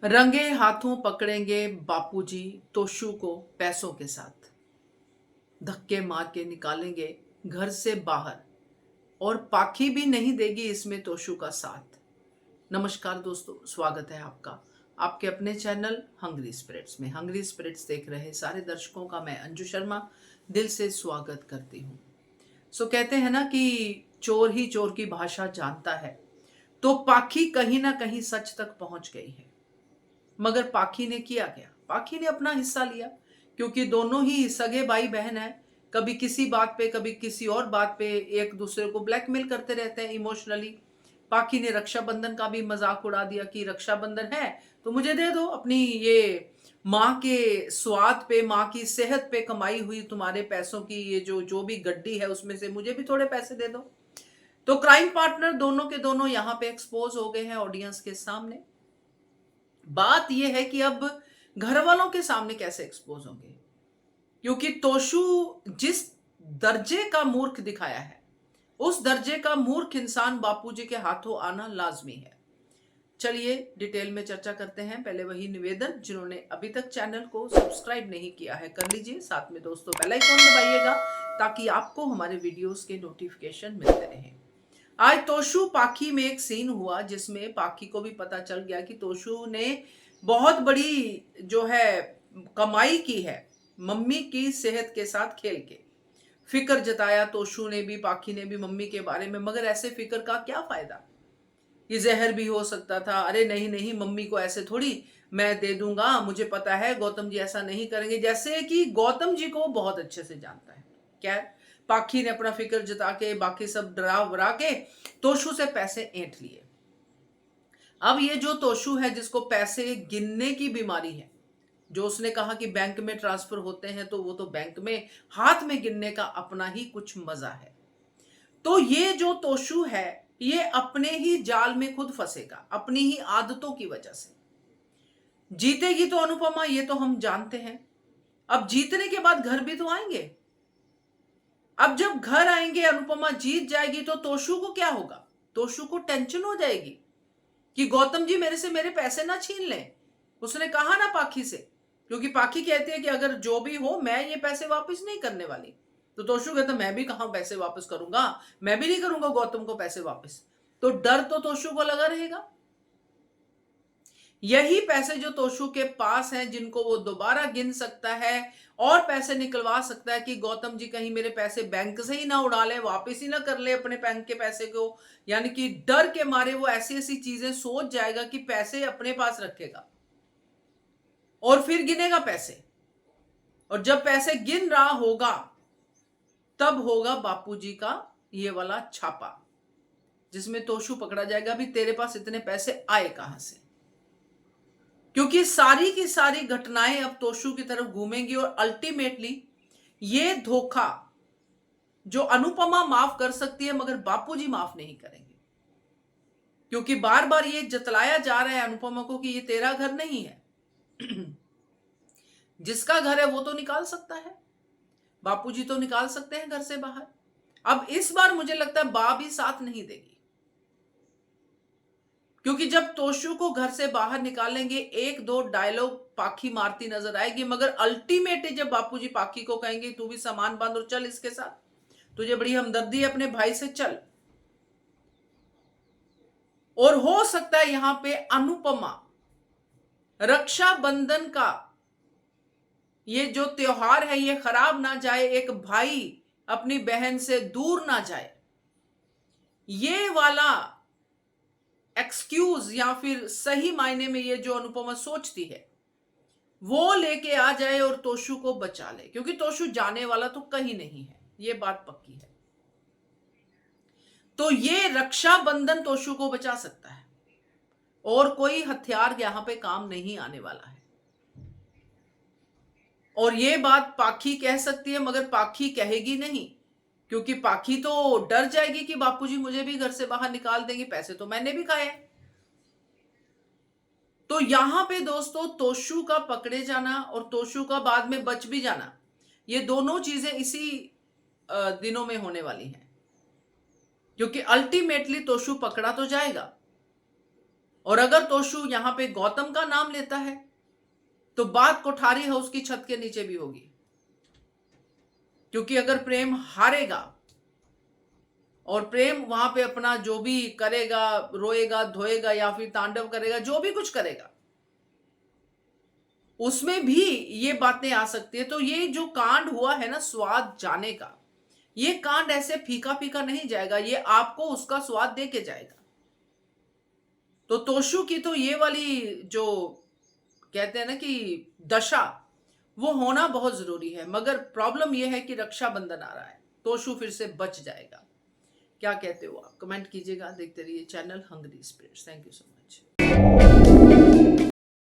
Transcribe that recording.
रंगे हाथों पकड़ेंगे बापूजी तोशू को पैसों के साथ। धक्के मार के निकालेंगे घर से बाहर और पाखी भी नहीं देगी इसमें तोशू का साथ। नमस्कार दोस्तों, स्वागत है आपका आपके अपने चैनल हंग्री स्पिरिट्स में। हंग्री स्पिरिट्स देख रहे सारे दर्शकों का मैं अंजू शर्मा दिल से स्वागत करती हूँ। कहते हैं ना कि चोर ही चोर की भाषा जानता है, तो पाखी कहीं ना कहीं सच तक पहुंच गई है। मगर पाखी ने किया क्या? पाखी ने अपना हिस्सा लिया, क्योंकि दोनों ही सगे भाई बहन है। कभी किसी बात पे कभी किसी और बात पे एक दूसरे को ब्लैकमेल करते रहते हैं इमोशनली। पाखी ने रक्षाबंधन का भी मजाक उड़ा दिया कि रक्षाबंधन है तो मुझे दे दो अपनी ये माँ के स्वाद पे, माँ की सेहत पे कमाई हुई तुम्हारे पैसों की ये जो जो भी गड्डी है उसमें से मुझे भी थोड़े पैसे दे दो। तो क्राइम पार्टनर दोनों के दोनों यहाँ पे एक्सपोज हो गए हैं ऑडियंस के सामने। बात यह है कि अब घर वालों के सामने कैसे एक्सपोज होंगे, क्योंकि तोशु जिस दर्जे का मूर्ख दिखाया है उस दर्जे का मूर्ख इंसान बापूजी के हाथों आना लाजमी है। चलिए डिटेल में चर्चा करते हैं। पहले वही निवेदन, जिन्होंने अभी तक चैनल को सब्सक्राइब नहीं किया है कर लीजिए, साथ में दोस्तों बेल आइकॉन दबाइएगा ताकि आपको हमारे वीडियोस के नोटिफिकेशन मिलते रहें। आज तोशु पाखी में एक सीन हुआ जिसमें पाखी को भी पता चल गया कि तोशु ने बहुत बड़ी जो है कमाई की है मम्मी की सेहत के साथ खेल के। फिक्र जताया तोशु ने भी, पाखी ने भी मम्मी के बारे में, मगर ऐसे फिक्र का क्या फायदा? ये जहर भी हो सकता था। अरे नहीं नहीं, मम्मी को ऐसे थोड़ी मैं दे दूंगा, मुझे पता है गौतम जी ऐसा नहीं करेंगे, जैसे कि गौतम जी को बहुत अच्छे से जानता है। क्या पाखी ने अपना फिक्र जता के बाकी सब डरा वरा के तोशु से पैसे ऐंठ लिए। अब ये जो तोशु है जिसको पैसे गिनने की बीमारी है, जो उसने कहा कि बैंक में ट्रांसफर होते हैं, तो वो तो बैंक में हाथ में गिनने का अपना ही कुछ मजा है। तो ये जो तोशु है ये अपने ही जाल में खुद फंसेगा अपनी ही आदतों की वजह से। जीतेगी तो अनुपमा, ये तो हम जानते हैं। अब जीतने के बाद घर भी तो आएंगे। अब जब घर आएंगे, अनुपमा जीत जाएगी तो तोशु को क्या होगा? तोशु को टेंशन हो जाएगी कि गौतम जी मेरे से मेरे पैसे ना छीन लें। उसने कहा ना पाखी से, क्योंकि पाखी कहती है कि अगर जो भी हो मैं ये पैसे वापस नहीं करने वाली। तो तोशु कहता मैं भी कहां पैसे वापस करूंगा, मैं भी नहीं करूंगा गौतम को पैसे वापस। तो डर तो तोशु को लगा रहेगा। यही पैसे जो तोशु के पास हैं, जिनको वो दोबारा गिन सकता है और पैसे निकलवा सकता है कि गौतम जी कहीं मेरे पैसे बैंक से ही ना उड़ा ले, वापस ही ना कर ले अपने बैंक के पैसे को। यानी कि डर के मारे वो ऐसी ऐसी चीजें सोच जाएगा कि पैसे अपने पास रखेगा और फिर गिनेगा पैसे। और जब पैसे गिन रहा होगा तब होगा बापूजी का ये वाला छापा, जिसमें तोशु पकड़ा जाएगा भी तेरे पास इतने पैसे आए कहां से। क्योंकि सारी की सारी घटनाएं अब तोशु की तरफ घूमेंगी और अल्टीमेटली ये धोखा जो अनुपमा माफ कर सकती है मगर बापूजी माफ नहीं करेंगे, क्योंकि बार बार ये जतलाया जा रहा है अनुपमा को कि ये तेरा घर नहीं है। जिसका घर है वो तो निकाल सकता है, बापूजी तो निकाल सकते हैं घर से बाहर। अब इस बार मुझे लगता है बा भी साथ नहीं देगी, क्योंकि जब तोशु को घर से बाहर निकालेंगे एक दो डायलॉग पाखी मारती नजर आएगी, मगर अल्टीमेटली जब बापूजी पाखी को कहेंगे तू भी सामान बांध और चल इसके साथ, तुझे बड़ी हमदर्दी है अपने भाई से, चल। और हो सकता है यहां पे अनुपमा रक्षाबंधन का ये जो त्योहार है ये खराब ना जाए, एक भाई अपनी बहन से दूर ना जाए, ये वाला एक्सक्यूज या फिर सही मायने में ये जो अनुपमा सोचती है वो लेके आ जाए और तोशु को बचा ले, क्योंकि तोशु जाने वाला तो कहीं नहीं है, ये बात पक्की है। तो ये रक्षाबंधन तोशु को बचा सकता है और कोई हथियार यहां पे काम नहीं आने वाला है। और ये बात पाखी कह सकती है मगर पाखी कहेगी नहीं, क्योंकि पाखी तो डर जाएगी कि बापूजी मुझे भी घर से बाहर निकाल देंगे, पैसे तो मैंने भी खाए। तो यहां पे दोस्तों तोशु का पकड़े जाना और तोशु का बाद में बच भी जाना, ये दोनों चीजें इसी दिनों में होने वाली हैं, क्योंकि अल्टीमेटली तोशु पकड़ा तो जाएगा और अगर तोशु यहां पे गौतम का नाम लेता है तो बात कोठारी हाउस की छत के नीचे भी होगी, क्योंकि अगर प्रेम हारेगा और प्रेम वहां पे अपना जो भी करेगा, रोएगा धोएगा या फिर तांडव करेगा, जो भी कुछ करेगा, उसमें भी ये बातें आ सकती है। तो ये जो कांड हुआ है ना स्वाद जाने का, ये कांड ऐसे फीका फीका नहीं जाएगा, ये आपको उसका स्वाद दे के जाएगा। तो तोशु की तो ये वाली जो कहते हैं ना कि दशा, वो होना बहुत जरूरी है। मगर प्रॉब्लम ये है कि रक्षाबंधन आ रहा है, तोशु फिर से बच जाएगा। क्या कहते हो आप? कमेंट कीजिएगा। देखते रहिए channel hungry spirits. Thank you so much.